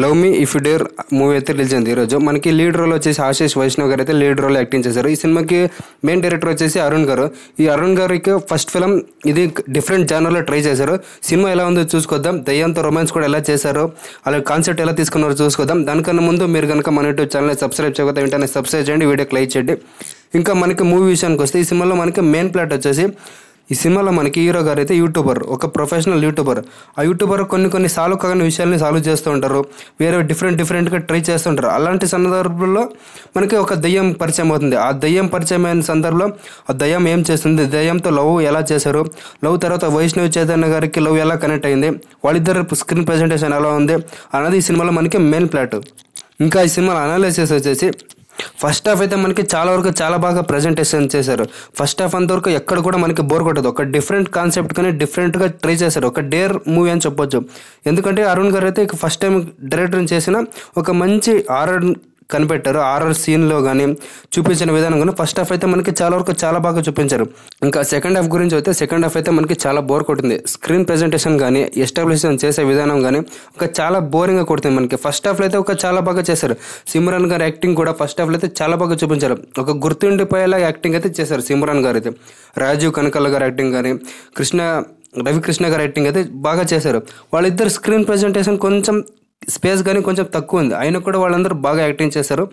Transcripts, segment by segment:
Love me if you dare movie అయితే release అయింది ఈరోజు. మనకి లీడ్ రోల్ వచ్చేసి ఆశీష్ వైష్ణవ్ గారు అయితే లీడ్ రోల్ యాక్టింగ్ చేశారు. ఈ సినిమాకి మెయిన్ డైరెక్టర్ వచ్చేసి అరుణ్ గారు. ఈ అరుణ్ గారికి ఫస్ట్ ఫిలం ఇది డిఫరెంట్ జానర్లో ట్రై చేశారు. సినిమా ఎలా ఉందో చూసుకొద్దాం, దయ్యంతో రొమాన్స్ కూడా ఎలా చేశారో, అలాగే కాన్సెప్ట్ ఎలా తీసుకున్నారో చూసుకొద్దాం. దానికన్నా ముందు మీరు కనుక మన యూట్యూబ్ ఛానల్ని సబ్స్క్రైబ్ చేయకపోతే వెంటనే సబ్స్క్రైబ్ చేయండి, వీడియోకి లైక్ చేయండి. ఇంకా మనకి మూవీ విషయానికి వస్తే ఈ సినిమాలో మనకి మెయిన్ ప్లాట్ వచ్చేసి ఈ సినిమాలో మనకి హీరో గారు అయితే యూట్యూబర్, ఒక ప్రొఫెషనల్ యూట్యూబర్. ఆ యూట్యూబర్ కొన్ని సాల్వ్ కాని విషయాల్ని సాల్వ్ చేస్తూ ఉంటారు, వేరే డిఫరెంట్గా ట్రై చేస్తుంటారు. అలాంటి సందర్భంలో మనకి ఒక దయ్యం పరిచయం అవుతుంది. ఆ దయ్యం పరిచయం అయిన సందర్భంలో ఆ దయ్యం ఏం చేస్తుంది, దయ్యంతో లవ్ ఎలా చేశారు, లవ్ తర్వాత వైష్ణవ్ చైతన్య గారికి లవ్ ఎలా కనెక్ట్ అయింది, వాళ్ళిద్దరు స్క్రీన్ ప్రెజెంటేషన్ ఎలా ఉంది అన్నది ఈ సినిమాలో మనకి మెయిన్ ప్లాట్. ఇంకా ఈ సినిమాలో అనాలిసిస్ వచ్చేసి ఫస్ట్ హాఫ్ అయితే మనకి చాలా వరకు చాలా బాగా ప్రజెంటేషన్ చేశారు. ఫస్ట్ హాఫ్ అంతవరకు ఎక్కడ కూడా మనకి బోర్ కొట్టదు. ఒక డిఫరెంట్ కాన్సెప్ట్ కానీ డిఫరెంట్గా ట్రై చేశారు. ఒక డేర్ మూవీ అని చెప్పొచ్చు. ఎందుకంటే అరుణ్ గారు అయితే ఫస్ట్ టైం డైరెక్టర్ చేసిన ఒక మంచి హారర్ కనిపెట్టారు. హారర్ సీన్లో కానీ చూపించిన విధానం కానీ ఫస్ట్ హాఫ్ అయితే మనకి చాలా వరకు చాలా బాగా చూపించారు. ఇంకా సెకండ్ హాఫ్ గురించి అయితే సెకండ్ హాఫ్ అయితే మనకి చాలా బోర్ కొట్టింది. స్క్రీన్ ప్రెజెంటేషన్ కానీ ఎస్టాబ్లిషన్ చేసే విధానం కానీ ఒక చాలా బోరింగ్గా కొడుతుంది మనకి. ఫస్ట్ హాఫ్లో అయితే ఒక చాలా బాగా చేశారు. సిమ్రాన్ గారి యాక్టింగ్ కూడా ఫస్ట్ హాఫ్లో అయితే చాలా బాగా చూపించారు. ఒక గుర్తుండిపోయేలా యాక్టింగ్ అయితే చేశారు సిమ్రాన్ గారు అయితే. రాజీవ్ కనకాల గారి యాక్టింగ్ కానీ రవికృష్ణ గారి యాక్టింగ్ అయితే బాగా చేశారు. వాళ్ళిద్దరు స్క్రీన్ ప్రెజెంటేషన్ కొంచెం స్పేస్ కానీ కొంచెం తక్కువ ఉంది, అయినా కూడా వాళ్ళందరూ బాగా యాక్టింగ్ చేశారు.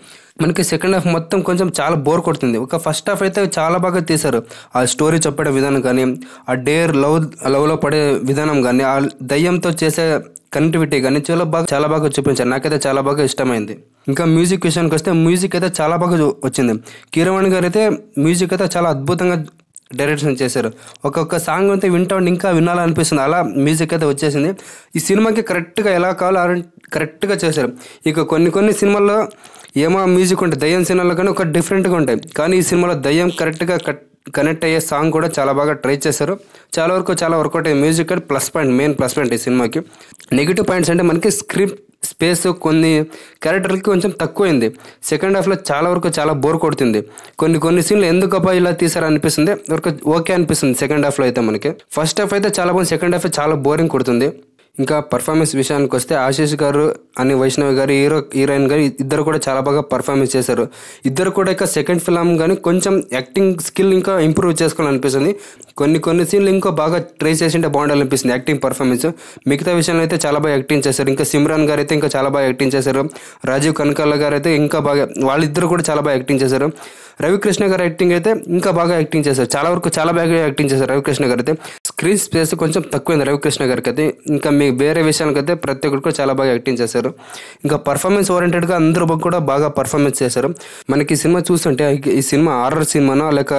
మనకి సెకండ్ హాఫ్ మొత్తం కొంచెం చాలా బోర్ కొడుతుంది. ఒక ఫస్ట్ హాఫ్ అయితే చాలా బాగా తీశారు. ఆ స్టోరీ చెప్పడే విధానం కానీ, ఆ డేర్ లవ్లో పడే విధానం కానీ, ఆ దయ్యంతో చేసే కనెక్టివిటీ కానీ చాలా బాగా చూపించారు. నాకైతే చాలా బాగా ఇష్టమైంది. ఇంకా మ్యూజిక్ విషయానికి వస్తే మ్యూజిక్ అయితే చాలా బాగా వచ్చింది. కీరవాణి గారు అయితే మ్యూజిక్ అయితే చాలా అద్భుతంగా డైరెక్షన్ చేశారు. ఒక్కొక్క సాంగ్ అయితే వింటా ఉండి ఇంకా వినాలనిపిస్తుంది, అలా మ్యూజిక్ అయితే వచ్చేసింది. ఈ సినిమాకి కరెక్ట్గా ఎలా కావాలో కరెక్ట్గా చేశారు. ఇక కొన్ని సినిమాల్లో ఏమో మ్యూజిక్ ఉంటాయి, దయ్యం సినిమాలో కానీ ఒక డిఫరెంట్గా ఉంటాయి. కానీ ఈ సినిమాలో దయ్యం కరెక్ట్గా కనెక్ట్ అయ్యే సాంగ్ కూడా చాలా బాగా ట్రై చేశారు. చాలా వర్కౌట్ అయ్యే మ్యూజిక్ మెయిన్ ప్లస్ పాయింట్ ఈ సినిమాకి. నెగిటివ్ పాయింట్స్ అంటే మనకి స్క్రిప్ట్ స్పేస్ కొన్ని క్యారెక్టర్లకి కొంచెం తక్కువైంది. సెకండ్ హాఫ్లో చాలా బోర్ కొడుతుంది. కొన్ని సీన్లు ఎందుకబ్బా ఇలా తీసారు అనిపిస్తుంది, ఓకే అనిపిస్తుంది సెకండ్ హాఫ్లో అయితే మనకి. ఫస్ట్ హాఫ్ అయితే చాలా బాగుంది, సెకండ్ హాఫ్ చాలా బోరింగ్ కొడుతుంది. ఇంకా పర్ఫార్మెన్స్ విషయానికి వస్తే ఆశీష్ గారు అని వైష్ణవ్ గారు హీరోయిన్ గారు ఇద్దరు కూడా చాలా బాగా పర్ఫార్మెన్స్ చేశారు. ఇద్దరు కూడా ఇక సెకండ్ ఫిల్మ్ కానీ కొంచెం యాక్టింగ్ స్కిల్ ఇంకా ఇంప్రూవ్ చేసుకోవాలనిపిస్తుంది. కొన్ని సీన్లు ఇంకో బాగా ట్రై చేసింటే బాగుండాలనిపిస్తుంది యాక్టింగ్ పర్ఫార్మెన్స్. మిగతా విషయంలో అయితే చాలా బాగా యాక్టింగ్ చేశారు. ఇంకా సిమ్రాన్ గారు అయితే ఇంకా చాలా బాగా యాక్టింగ్ చేశారు. రాజీవ్ కనకాల గారు అయితే ఇంకా బాగా, వాళ్ళిద్దరు కూడా చాలా బాగా యాక్టింగ్ చేశారు. రవికృష్ణ గారు యాక్టింగ్ అయితే ఇంకా బాగా యాక్టింగ్ చేశారు. చాలా బాగా యాక్టింగ్ చేశారు రవికృష్ణ గారు అయితే. స్క్రీన్ స్పేస్ కొంచెం తక్కువైంది రవికృష్ణ గారికి అయితే. ఇంకా మీ వేరే విషయానికైతే ప్రతి ఒక్కరు కూడా చాలా బాగా యాక్టింగ్ చేశారు. ఇంకా పర్ఫార్మెన్స్ ఓరియంటెడ్గా అందరూ కూడా బాగా పర్ఫార్మెన్స్ చేశారు. మనకి ఈ సినిమా చూస్తుంటే ఈ సినిమా హారర్ సినిమానో లేక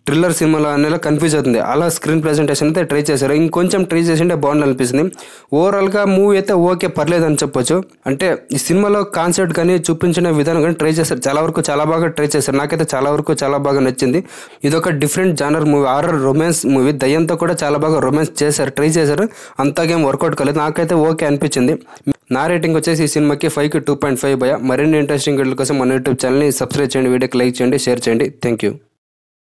థ్రిల్లర్ సినిమాలో అనేలా కన్ఫ్యూజ్ అవుతుంది. అలా స్క్రీన్ ప్రెజెంటేషన్ అయితే ట్రై చేశారు. ఇంకొంచెం ట్రై చేసింటే బాగుంది అనిపిస్తుంది. ఓవరాల్గా మూవీ అయితే ఓకే, పర్లేదు అని చెప్పొచ్చు. అంటే ఈ సినిమాలో కాన్సెప్ట్ కానీ చూపించిన విధానం కానీ ట్రై చేశారు. చాలా బాగా ట్రై చేశారు. నాకైతే చాలా బాగా నచ్చింది. ఇదొక different genre movie, horror romance movie. దయ్యంతో కూడా చాలా బాగా రొమాన్స్ ట్రై చేశారు. అంతగా వర్కౌట్ కాలేదు. నాకైతే ఓకే అనిపించింది. నా రేటింగ్ వచ్చేసి ఈ సినిమాకి 5కి 2.5 భయ. మరిన్ని ఇంట్రెస్టింగ్ వీడియోల కోసం మన యూట్యూబ్ ఛానల్ని సబ్స్క్రైబ్ చేయండి, వీడియోకి లైక్ చేయండి, షేర్ చేయండి. Thank you.